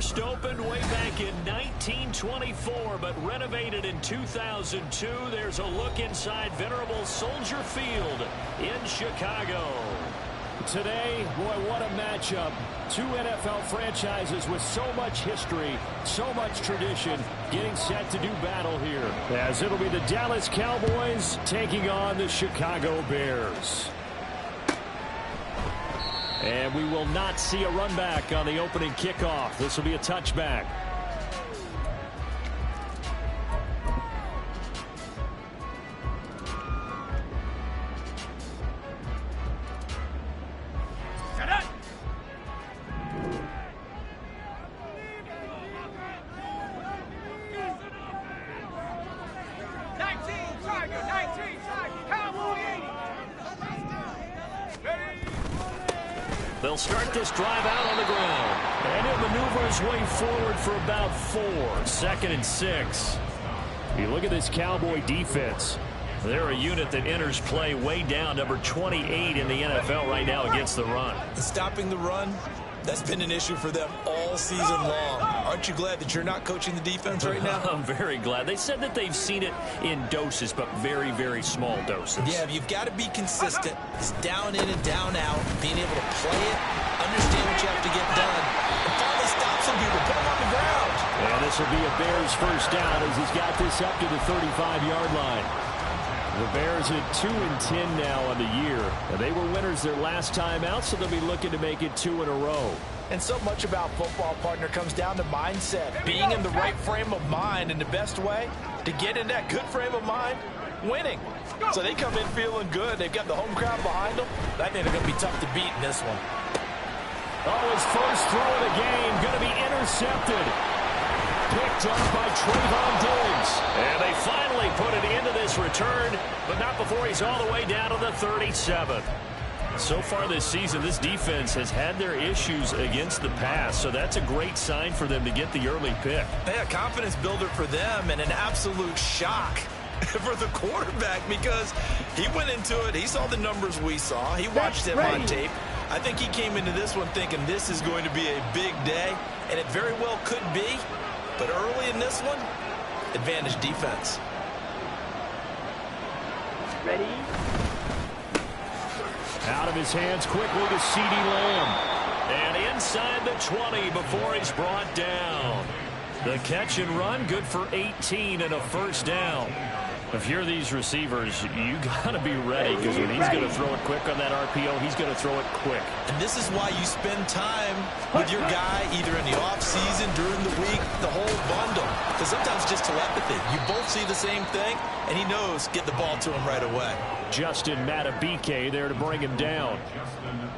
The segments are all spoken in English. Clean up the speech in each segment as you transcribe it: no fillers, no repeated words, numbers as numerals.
First opened way back in 1924, but renovated in 2002. There's a look inside venerable Soldier Field in Chicago. Today, boy, what a matchup. Two NFL franchises with so much history, so much tradition, getting set to do battle here. As it'll be the Dallas Cowboys taking on the Chicago Bears. And we will not see a run back on the opening kickoff. This will be a touchback. They'll start this drive out on the ground. And he'll maneuver his way forward for about 4. 2nd and 6. You look at this Cowboy defense. They're a unit that enters play way down, number 28 in the NFL right now against the run. Stopping the run, that's been an issue for them all season long. Aren't you glad that you're not coaching the defense right now? I'm very glad. They said that they've seen it in doses, but very, very small doses. Yeah, you've got to be consistent. It's down in and down out, being able to play it, understand what you have to get done, and finally stop some people, put them on the ground. And this will be a Bears first down as he's got this up to the 35-yard line. The Bears at 2-10 now on the year. And they were winners their last time out, so they'll be looking to make it 2 in a row. And so much about football, partner, comes down to mindset. Being in the right frame of mind, and the best way to get in that good frame of mind, winning. So they come in feeling good. They've got the home crowd behind them. I think they're going to be tough to beat in this one. Oh, his first throw of the game going to be intercepted. Picked up by Trayvon Diggs. And they finally put it into this return, but not before he's all the way down to the 37th. So far this season, this defense has had their issues against the pass, so that's a great sign for them to get the early pick. Yeah, confidence builder for them and an absolute shock for the quarterback because he went into it. He saw the numbers we saw. He watched him on tape. I think he came into this one thinking this is going to be a big day, and it very well could be. But early in this one, advantage defense. Ready? Out of his hands quickly to CeeDee Lamb. And inside the 20 before he's brought down. The catch and run, good for 18 and a first down. If you're these receivers, you got to be ready because when he's going to throw it quick on that RPO, he's going to throw it quick. And this is why you spend time with your guy either in the offseason, during the week, the whole bundle. Because sometimes just telepathy. You both see the same thing, and he knows get the ball to him right away. Justin Madubuike there to bring him down.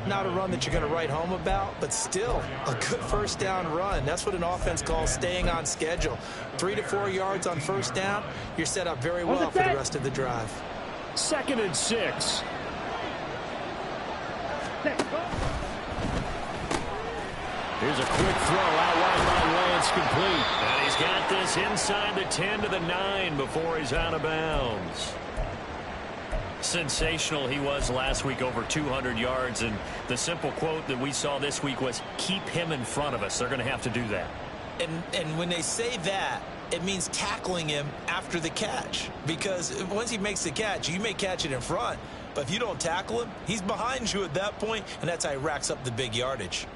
Not a run that you're going to write home about, but still a good first down run. That's what an offense calls staying on schedule. 3 to 4 yards on first down, you're set up very well for the rest of the drive. 2nd and 6. Here's a quick throw out wide by Lance, complete. And he's got this inside the 10 to the 9 before he's out of bounds. Sensational he was last week, over 200 yards, and the simple quote that we saw this week was, keep him in front of us. They're going to have to do that. And when they say that, it means tackling him after the catch. Because once he makes the catch, you may catch it in front. But if you don't tackle him, he's behind you at that point, and that's how he racks up the big yardage.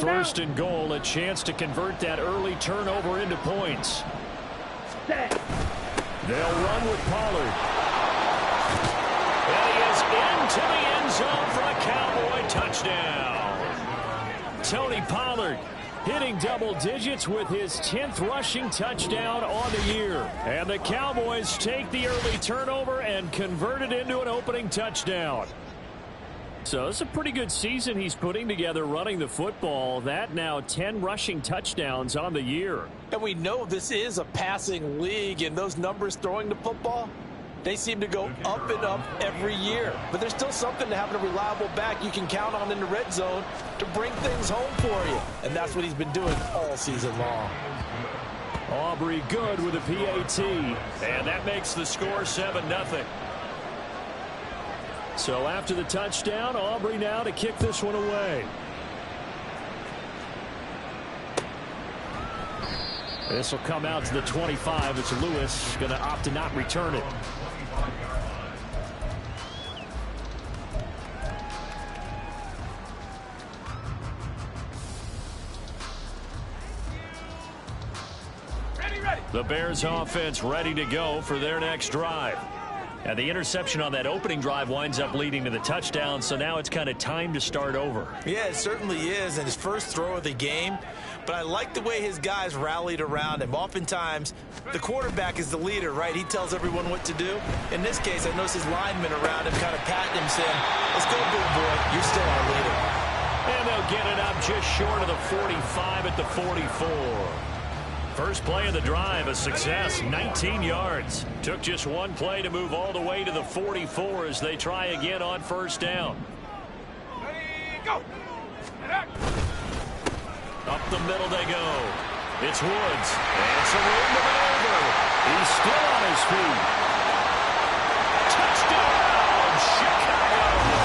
First and goal, a chance to convert that early turnover into points. They'll run with Pollard. And he is into the end zone for a Cowboy touchdown. Tony Pollard hitting double digits with his 10th rushing touchdown on the year. And the Cowboys take the early turnover and convert it into an opening touchdown. So it's a pretty good season he's putting together running the football. That now 10 rushing touchdowns on the year. And we know this is a passing league, and those numbers throwing the football, they seem to go up and up every year. But there's still something to having a reliable back you can count on in the red zone to bring things home for you. And that's what he's been doing all season long. Aubrey good with a PAT. And that makes the score 7-0. So after the touchdown, Aubrey now to kick this one away. This will come out to the 25. It's Lewis going to opt to not return it. The Bears offense ready to go for their next drive. And the interception on that opening drive winds up leading to the touchdown, so now it's kind of time to start over. Yeah, it certainly is, and his first throw of the game. But I like the way his guys rallied around him. Oftentimes, the quarterback is the leader, right? He tells everyone what to do. In this case, I noticed his linemen around him kind of patting him, saying, let's go, big boy. You're still our leader. And they'll get it up just short of the 45 at the 44. First play of the drive, a success, 19 yards. Took just one play to move all the way to the 44 as they try again on first down. Ready, go. Up the middle they go. It's Woods. And some room to maneuver. He's still on his feet. Touchdown, Chicago!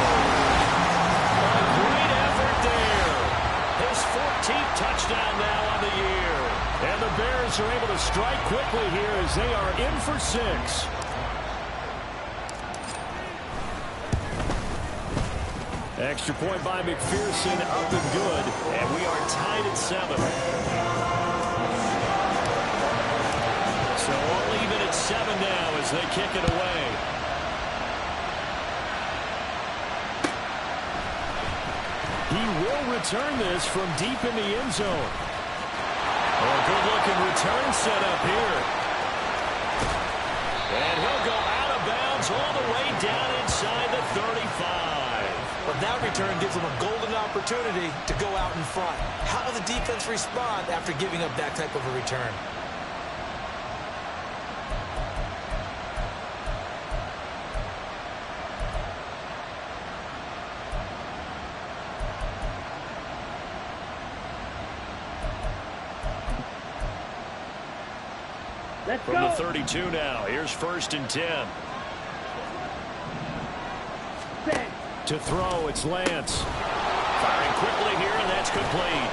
A great effort there. His 14th touchdown now on the year. And the Bears are able to strike quickly here as they are in for 6. Extra point by McPherson, up and good. And we are tied at 7. So all even at 7 now as they kick it away. He will return this from deep in the end zone. Oh, good-looking return set up here. And he'll go out of bounds all the way down inside the 35. But that return gives them a golden opportunity to go out in front. How will the defense respond after giving up that type of a return? From the 32 now, here's 1st and 10. To throw, it's Lance. Firing quickly here, and that's complete.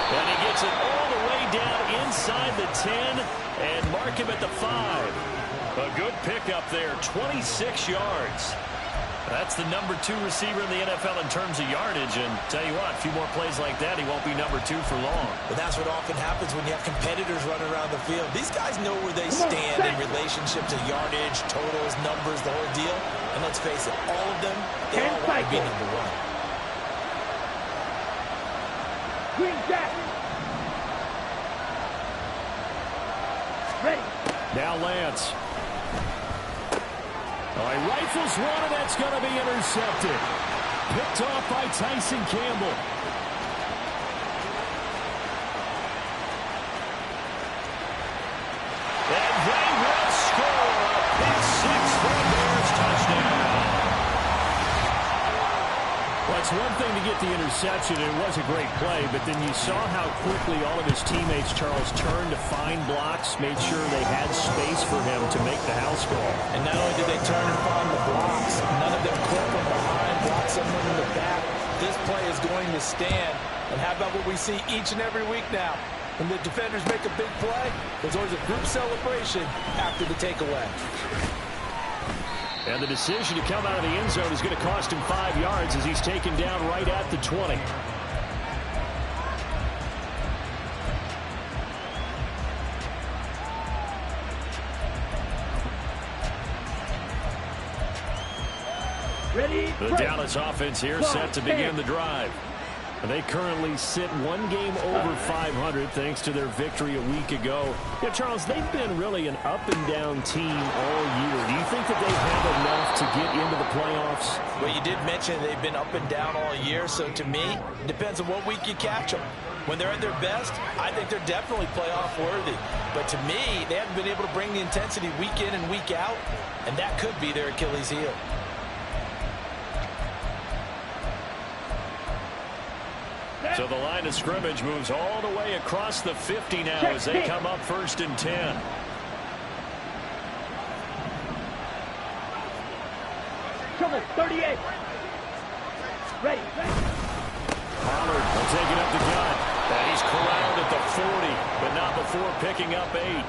And he gets it all the way down inside the 10 and mark him at the 5. A good pickup there, 26 yards. That's the number 2 receiver in the NFL in terms of yardage. And tell you what, a few more plays like that, he won't be number 2 for long. But that's what often happens when you have competitors running around the field. These guys know where they stand in relationship to yardage, totals, numbers, the whole deal. And let's face it, all of them, they all want to be number 1. Green Jack. Ready. Now Lance. Oh, he rifles one, and that's going to be intercepted. Picked off by Tyson Campbell. And they will score a pick 6 for a Bears touchdown. Well, it's one thing to get the interception. It was a great play, but then you saw how quickly all of his teammates, Charles, turned to find blocks, made sure they had space for him to make the house call. And not only did they turn and find the blocks, none of them clip from behind, block someone in the back. This play is going to stand. And how about what we see each and every week now? When the defenders make a big play, there's always a group celebration after the takeaway. And the decision to come out of the end zone is going to cost him 5 yards as he's taken down right at the 20. Ready. The Dallas offense here set to begin the drive. They currently sit one game over 500 thanks to their victory a week ago. Yeah, Charles, they've been really an up-and-down team all year. Do you think that they've had enough to get into the playoffs? Well, you did mention they've been up and down all year, so to me, it depends on what week you catch them. When they're at their best, I think they're definitely playoff worthy. But to me, they haven't been able to bring the intensity week in and week out, and that could be their Achilles heel. So the line of scrimmage moves all the way across the 50 now as they come up 1st and 10. Trouble, 38. Ready. Pollard will take it up the gut. And he He's corralled at the 40, but not before picking up 8.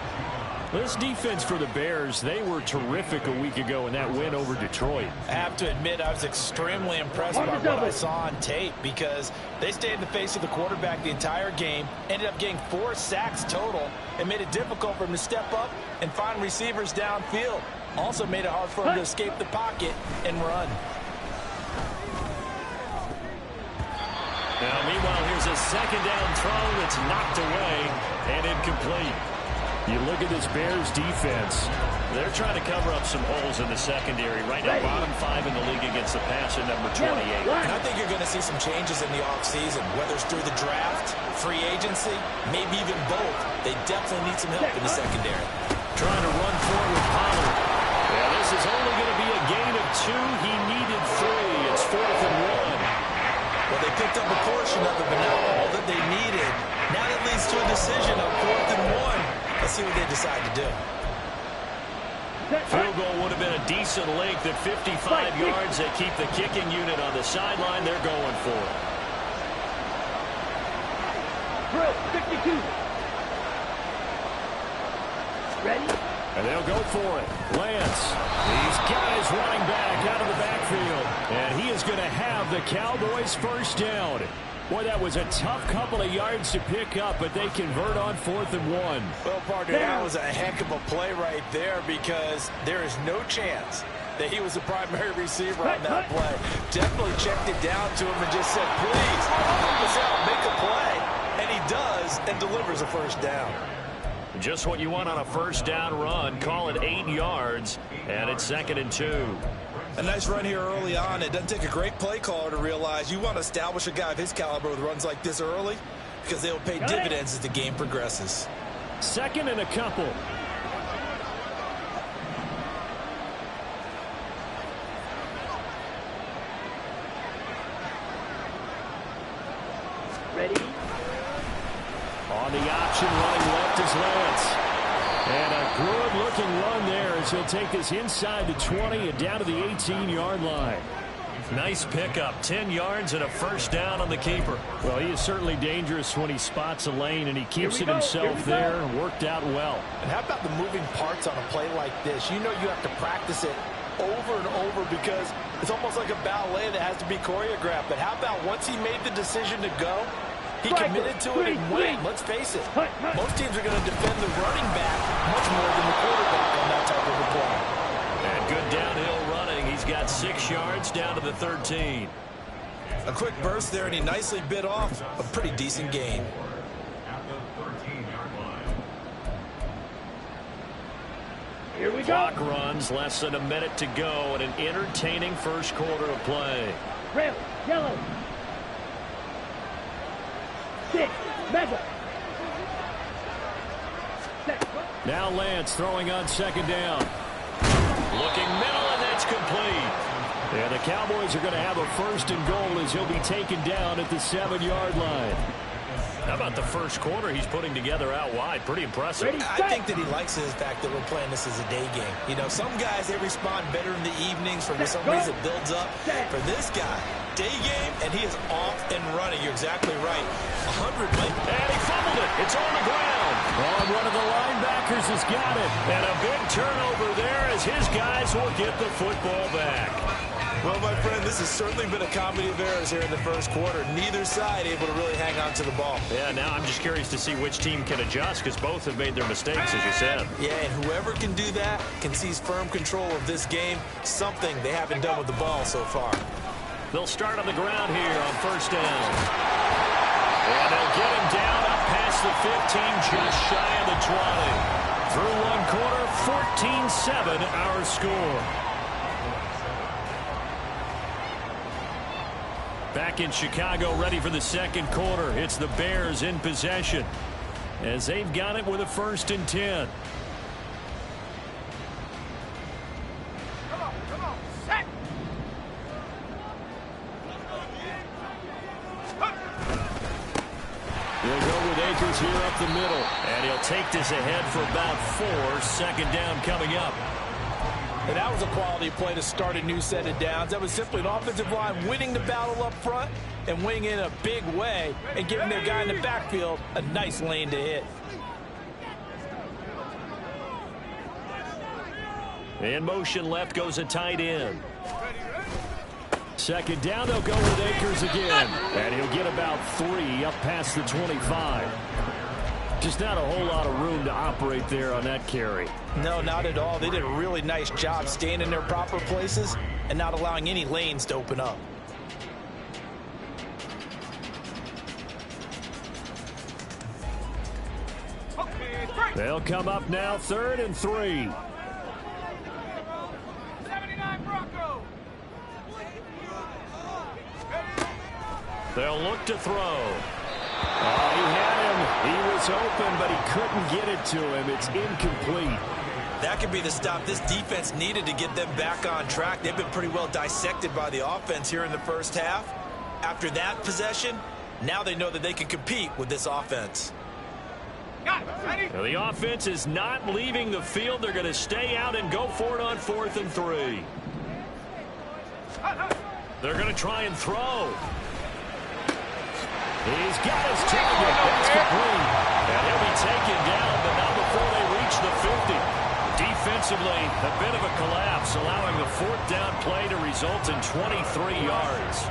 This defense for the Bears, they were terrific a week ago in that win over Detroit. I have to admit, I was extremely impressed by what I saw on tape because they stayed in the face of the quarterback the entire game, ended up getting 4 sacks total, and made it difficult for him to step up and find receivers downfield. Also made it hard for him to escape the pocket and run. Now, meanwhile, here's a second down throw that's knocked away and incomplete. You look at this Bears defense. They're trying to cover up some holes in the secondary. Right now, bottom 5 in the league against the pass at number 28. And I think you're going to see some changes in the offseason, whether it's through the draft, free agency, maybe even both. They definitely need some help in the secondary. Trying to run forward with Pollard. Yeah, this is only going to be a gain of 2. He needed 3. It's 4th and 1. Well, they picked up a portion of it, but not all that they needed. Now that leads to a decision on 4th and 1. Let's see what they decide to do. Field goal would have been a decent length at 55 yards. They keep the kicking unit on the sideline. They're going for it. Drill, 62. Ready? And they'll go for it. Lance. These guys running back out of the backfield. And he is going to have the Cowboys first down. Boy, that was a tough couple of yards to pick up, but they convert on 4th and 1. Well, partner, that was a heck of a play right there because there is no chance that he was the primary receiver on that play. Definitely checked it down to him and just said, please, help us out, make a play. And he does and delivers a first down. Just what you want on a first down run. Call it 8 yards, and it's 2nd and 2. A nice run here early on. It doesn't take a great play caller to realize you want to establish a guy of his caliber with runs like this early because they will pay dividends as the game progresses. 2nd and a couple. Ready? On the option, running left is Lance. And a good-looking run there as he'll take this inside the 20 and down to the 18-yard line. Nice pickup, 10 yards and a first down on the keeper. Well, he is certainly dangerous when he spots a lane, and he keeps it himself there and worked out well. And how about the moving parts on a play like this? You know you have to practice it over and over because it's almost like a ballet that has to be choreographed. But how about once he made the decision to go, he committed to it and went. Let's face it, most teams are going to defend the running back much more than the quarterback on that type of a play. And good downhill running. He's got 6 yards down to the 13. A quick burst there, and he nicely bit off a pretty decent gain. Here we go. Clock runs, less than a minute to go, and an entertaining first quarter of play. Red, yellow. 6, mega. Now Lance throwing on 2nd down. Looking middle, and that's complete. And the Cowboys are going to have a 1st and goal as he'll be taken down at the 7-yard line. How about the first quarter he's putting together out wide? Pretty impressive. I think that he likes the fact that we're playing this as a day game. You know, some guys, they respond better in the evenings. For some reason, it builds up. For this guy, day game, and he is off and running. You're exactly right. 100 might. And he fumbled it. It's on the ground. Oh, one of the linebackers has got it. And a big turnover there as his guys will get the football back. Well, my friend, this has certainly been a comedy of errors here in the first quarter. Neither side able to really hang on to the ball. Yeah, now I'm just curious to see which team can adjust because both have made their mistakes, as you said. Yeah, and whoever can do that can seize firm control of this game, something they haven't done with the ball so far. They'll start on the ground here on first down. And they'll get him down up past the 15, just shy of the 20. Through one quarter, 14-7 our score. Back in Chicago, ready for the second quarter. It's the Bears in possession as they've got it with a 1st and 10. Come on, set. He'll go with Akers here up the middle, and he'll take this ahead for about 4. 2nd down coming up. And that was a quality play to start a new set of downs. That was simply an offensive line winning the battle up front and winning in a big way and giving their guy in the backfield a nice lane to hit. In motion left goes a tight end. Second down, they'll go with Akers again. And he'll get about 3 up past the 25. Just not a whole lot of room to operate there on that carry. No, not at all. They did a really nice job staying in their proper places and not allowing any lanes to open up. They'll come up now, 3rd and 3. 79 Bronco. They'll look to throw. Oh, he had him. He was open, but he couldn't get it to him. It's incomplete. That could be the stop this defense needed to get them back on track. They've been pretty well dissected by the offense here in the first half. After that possession, now they know that they can compete with this offense. Got it. Ready? Now, the offense is not leaving the field. They're going to stay out and go for it on 4th and 3. They're going to try and throw. He's got his target. That's complete. And he'll be taken down, but not before they reach the 50. Defensively, a bit of a collapse, allowing the 4th down play to result in 23 yards.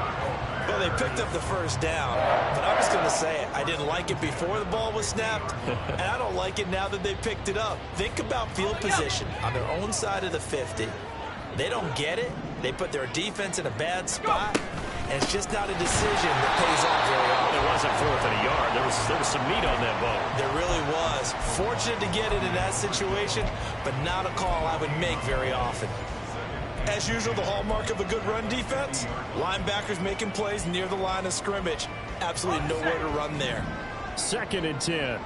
Well, they picked up the first down, but I was going to say I didn't like it before the ball was snapped, and I don't like it now that they picked it up. Think about field position on their own side of the 50. They don't get it. They put their defense in a bad spot, and it's just not a decision that pays off very often. It wasn't 4th and a yard. There was some meat on that ball. There really was. Fortunate to get it in that situation, but not a call I would make very often. As usual, the hallmark of a good run defense, linebackers making plays near the line of scrimmage. Absolutely nowhere to run there. 2nd and 10.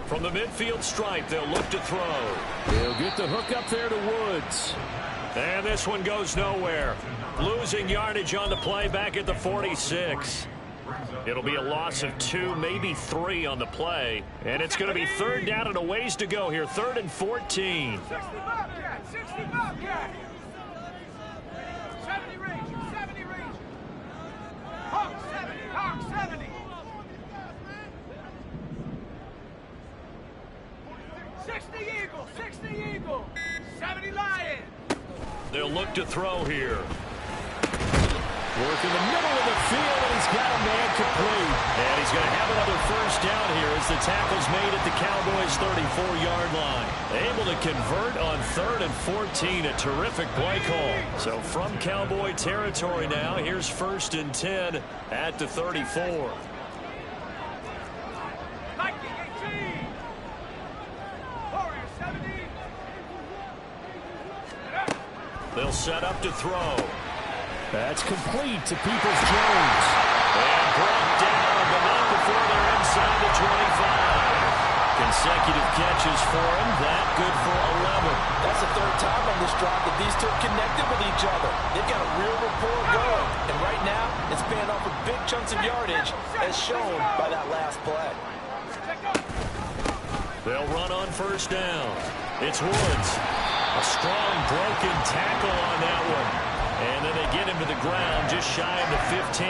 From the midfield stripe, they'll look to throw. They'll get the hook up there to Woods. And this one goes nowhere. Losing yardage on the play back at the 46. It'll be a loss of 2, maybe 3 on the play. And it's going to be 3rd down and a ways to go here. 3rd and 14. 60 Bobcat. 60 Bobcat. 70 range. 70 range. Hawk 70. Hawk 70. 60 Eagle. 60 Eagle. 70 Lion. They'll look to throw here. Work in the middle of the field, and he's got a man complete. And he's going to have another 1st down here as the tackle's made at the Cowboys' 34-yard line. Able to convert on 3rd and 14, a terrific play call. So from Cowboy territory now, here's 1st and 10 at the 34. Viking 18. Warrior 70. They'll set up to throw. That's complete to Peoples-Jones. And brought down, but not before they're inside the 25. Consecutive catches for him. That good for 11. That's the 3rd time on this drive that these two connected with each other. They've got a real rapport going. And right now, it's paying off with big chunks of yardage, as shown by that last play. They'll run on 1st down. It's Woods. A strong broken tackle on that one. And then they get him to the ground just shy of the 15.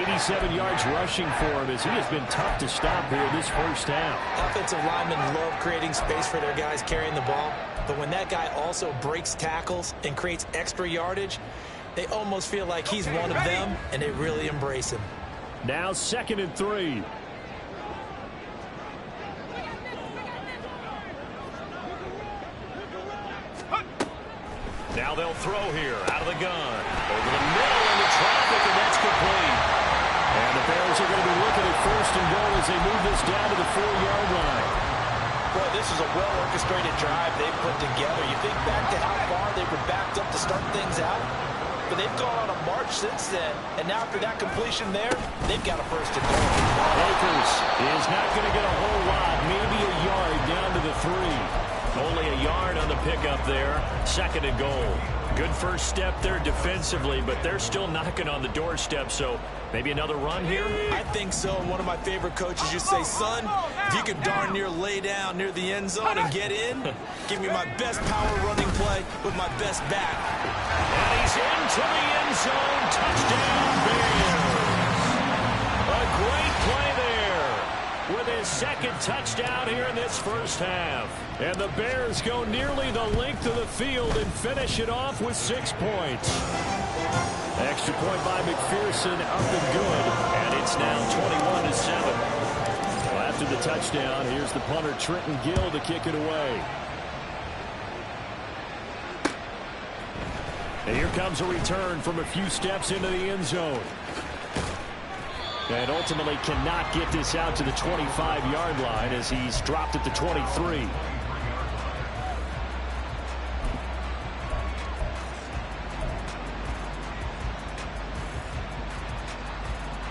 87 yards rushing for him as he has been tough to stop here this 1st half. Offensive linemen love creating space for their guys carrying the ball. But when that guy also breaks tackles and creates extra yardage, they almost feel like he's one of them, and they really embrace him. Now 2nd and 3. Now they'll throw here out of the gun. Over the middle into traffic, and that's complete. And the Bears are going to be looking at 1st and goal as they move this down to the 4-yard line. Boy, this is a well-orchestrated drive they've put together. You think back to how far they were backed up to start things out, but they've gone on a march since then. And now after that completion there, they've got a 1st and goal. Akers is not going to get a whole lot, maybe a yard down to the 3. Only a yard on the pickup there. 2nd and goal. Good first step there defensively, but they're still knocking on the doorstep, so maybe another run here? I think so. And one of my favorite coaches used to say, son, if you could darn near lay down near the end zone and get in, give me my best power running play with my best back. And he's into the end zone. Touchdown, Bears. A great play there with his 2nd touchdown here in this first half. And the Bears go nearly the length of the field and finish it off with 6 points. Extra point by McPherson, up and good. And it's now 21-7. Well, after the touchdown, here's the punter, Trenton Gill, to kick it away. And here comes a return from a few steps into the end zone. And ultimately cannot get this out to the 25-yard line as he's dropped at the 23.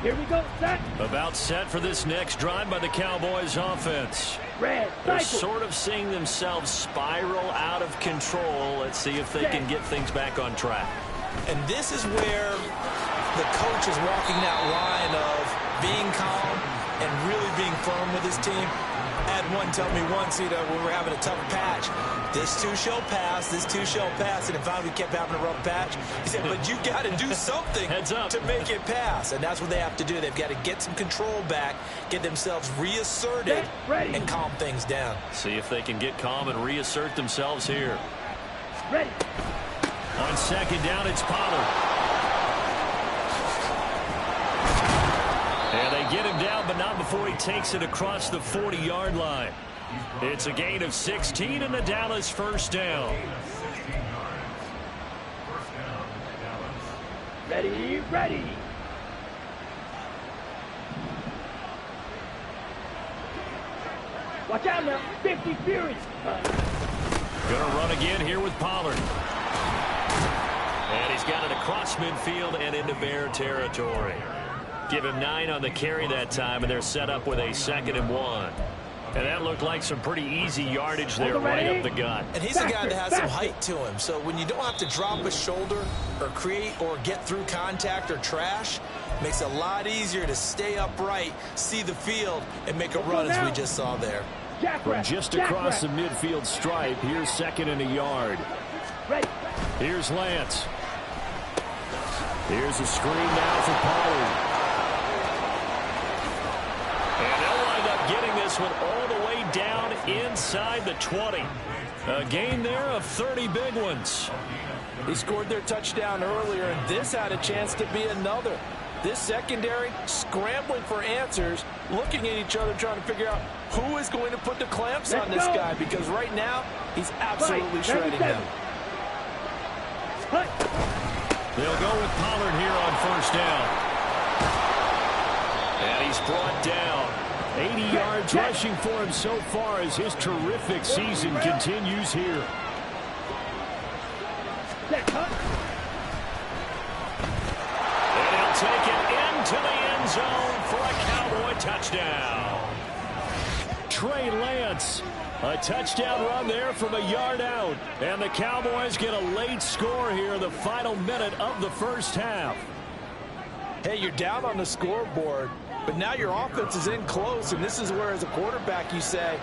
Here we go, set. About set for this next drive by the Cowboys offense. Red, They're cycle. sort of seeing themselves spiral out of control. Let's see if they can get things back on track. And this is where the coach is walking that line of being calm and really being firm with his team. I had one tell me once, when we were having a tough patch, this too shall pass, this too shall pass, and finally we kept having a rough patch. He said, but you got to do something Heads up. to make it pass, and that's what they have to do. They've got to get some control back, get themselves reasserted, Ready. and calm things down. See if they can get calm and reassert themselves here. Ready. On 2nd down, it's Pollard. And they get him down, but not before he takes it across the 40-yard line. It's a gain of 16 and the Dallas first down. Ready, ready. Watch out now. 50 Fury. Gonna run again here with Pollard. And he's got it across midfield and into Bear territory. Give him 9 on the carry that time, and they're set up with a 2nd and 1. And that looked like some pretty easy yardage there right up the gut. And he's a guy that has some height to him. So when you don't have to drop a shoulder or create or get through contact or trash, makes it a lot easier to stay upright, see the field, and make a run as we just saw there. From just across the midfield stripe, here's 2nd and a yard. Ready. Here's Lance. Here's a screen now for Pollard. And they'll wind up getting this one all the way down inside the 20. A gain there of 30 big ones. He scored their touchdown earlier, and this had a chance to be another. This secondary scrambling for answers, looking at each other, trying to figure out who is going to put the clamps on this guy, because right now he's absolutely shredding them. They'll go with Pollard here on first down. And he's brought down. 80 yards rushing for him so far as his terrific season continues here. And he'll take it into the end zone for a Cowboy touchdown. Trey Lance, a touchdown run there from a yard out. And the Cowboys get a late score here in the final minute of the first half. Hey, you're down on the scoreboard, but now your offense is in close, and this is where, as a quarterback, you say,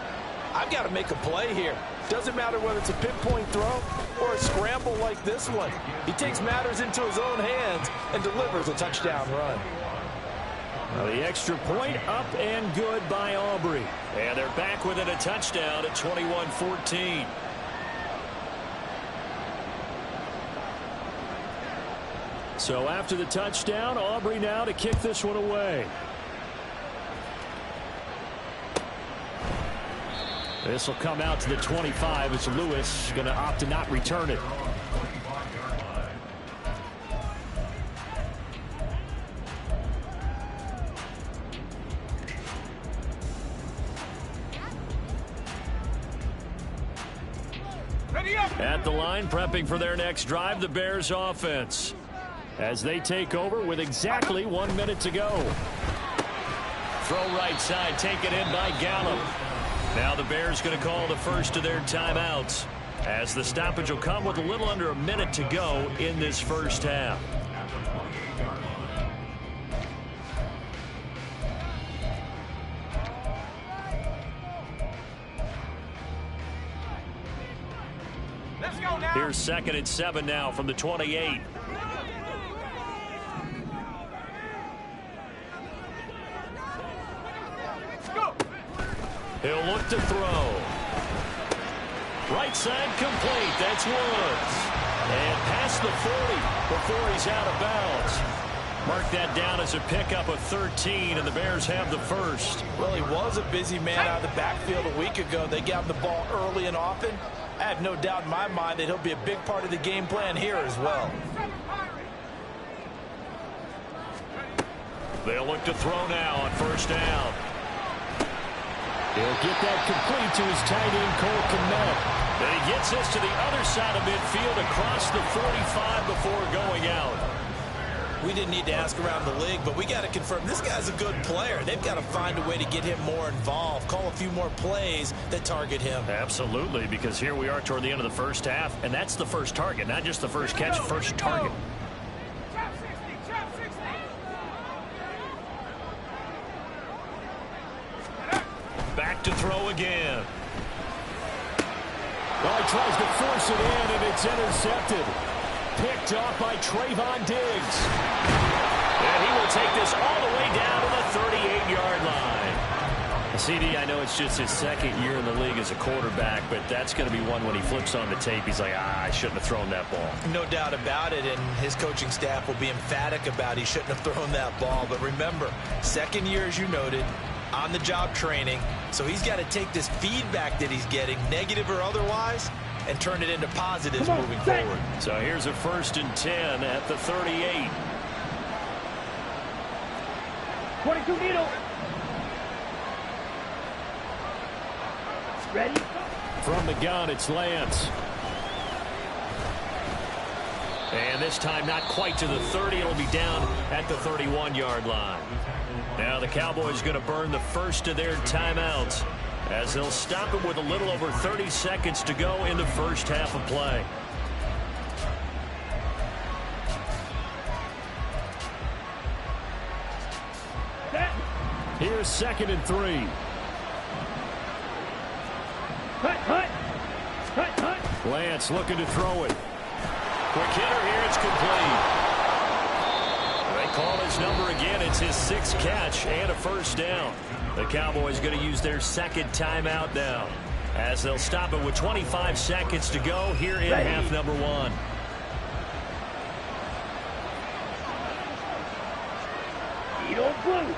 I've got to make a play here. Doesn't matter whether it's a pinpoint throw or a scramble like this one. He takes matters into his own hands and delivers a touchdown run. The extra point up and good by Aubrey. And they're back within a touchdown at 21-14. So after the touchdown, Aubrey now to kick this one away. This will come out to the 25 as Lewis going to opt to not return it. At the line, prepping for their next drive, the Bears offense, as they take over with exactly 1 minute to go. Throw right side, taken in by Gallup. Now the Bears going to call the first of their timeouts. As the stoppage will come with a little under a minute to go in this first half. Let's go now. Here's 2nd and 7 now from the 28. Let's go. He'll look to throw. Right side complete. That's Woods. And past the 40 before he's out of bounds. Mark that down as a pickup of 13, and the Bears have the first. Well, he was a busy man out of the backfield a week ago. They got him the ball early and often. I have no doubt in my mind that he'll be a big part of the game plan here as well. They'll look to throw now on first down. He'll get that complete to his tight end, Cole Kmet. Then he gets this to the other side of midfield across the 45 before going out. We didn't need to ask around the league, but we got to confirm this guy's a good player. They've got to find a way to get him more involved, call a few more plays that target him. Absolutely, because here we are toward the end of the first half, and that's the first target, not just the first catch, first target. Chop 60, chop 60. Back to throw again. Well, he tries to force it in, and it's intercepted. Picked off by Trayvon Diggs. And he will take this all the way down to the 38-yard line. CD, I know it's just his second year in the league as a quarterback, but that's going to be one when he flips on the tape. He's like, I shouldn't have thrown that ball. No doubt about it, and his coaching staff will be emphatic about he shouldn't have thrown that ball. But remember, second year, as you noted, on-the-job training, so he's got to take this feedback that he's getting, negative or otherwise, and turn it into positives moving forward. So here's a 1st and 10 at the 38. 22 needle. Ready? From the gun, it's Lance. And this time not quite to the 30. It'll be down at the 31-yard line. Now the Cowboys going to burn the first of their timeouts, as they'll stop it with a little over 30 seconds to go in the first half of play. Here's 2nd and 3. Lance looking to throw it. Quick hitter here, it's complete. They call his number again. It's his 6th catch and a first down. The Cowboys going to use their 2nd timeout now, as they'll stop it with 25 seconds to go here in half number 1. Needle blue.